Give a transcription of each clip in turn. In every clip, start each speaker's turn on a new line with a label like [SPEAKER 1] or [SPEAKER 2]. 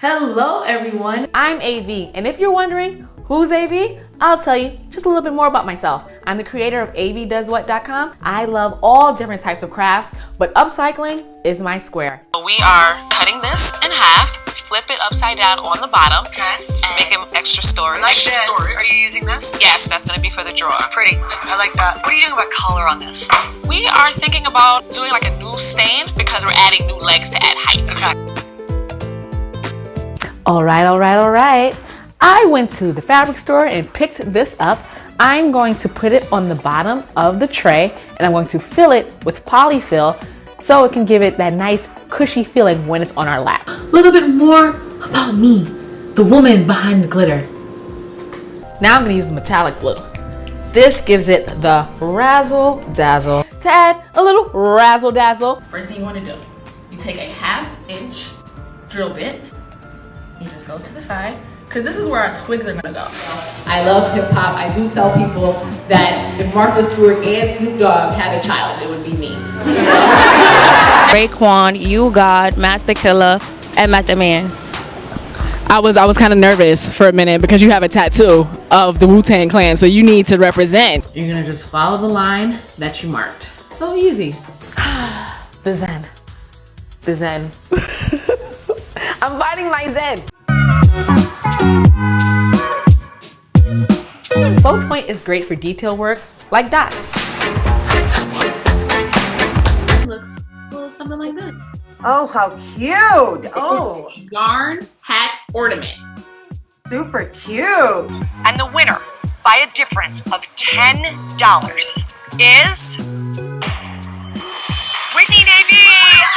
[SPEAKER 1] Hello everyone, I'm AV, and if you're wondering who's AV, I'll tell you just a little bit more about myself. I'm the creator of avdoeswhat.com. I love all different types of crafts, but upcycling is my square.
[SPEAKER 2] We are cutting this in half, flip it upside down on the bottom, and make it extra storage.
[SPEAKER 3] I like this. Are you using this?
[SPEAKER 2] Yes, that's gonna be for the drawer.
[SPEAKER 3] It's pretty. I like that. What are you doing about color on this?
[SPEAKER 2] We are thinking about doing like a new stain because we're adding new legs to add height.
[SPEAKER 3] Okay.
[SPEAKER 1] All right. I went to the fabric store and picked this up. I'm going to put it on the bottom of the tray and I'm going to fill it with polyfill so it can give it that nice cushy feeling when it's on our lap. A little bit more about me, the woman behind the glitter. Now I'm going to use the metallic glue. This gives it the razzle dazzle. To add a little razzle dazzle, first thing you want to do, you take a 1/2 inch drill bit. You just go to the side, because this is where our twigs are gonna go. I love hip hop. I do tell people that if Martha Stewart and Snoop Dogg had a child, it would be me.
[SPEAKER 4] Raekwon, You God, Master Killer, and Method Man.
[SPEAKER 5] I was kind of nervous for a minute because you have a tattoo of the Wu-Tang Clan, so you need to represent.
[SPEAKER 1] You're gonna just follow the line that you marked. So easy. The Zen. The Zen. I'm finding my Zen. Focal point is great for detail work, like dots. Looks a little something like that.
[SPEAKER 3] Oh, how cute. Oh,
[SPEAKER 1] Yarn hat ornament.
[SPEAKER 3] super cute. And the winner, by a difference of $10, is Whitney Navy.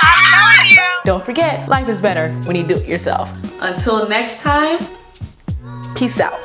[SPEAKER 3] I'm telling you.
[SPEAKER 1] Don't forget, life is better when you do it yourself. Until next time, peace out.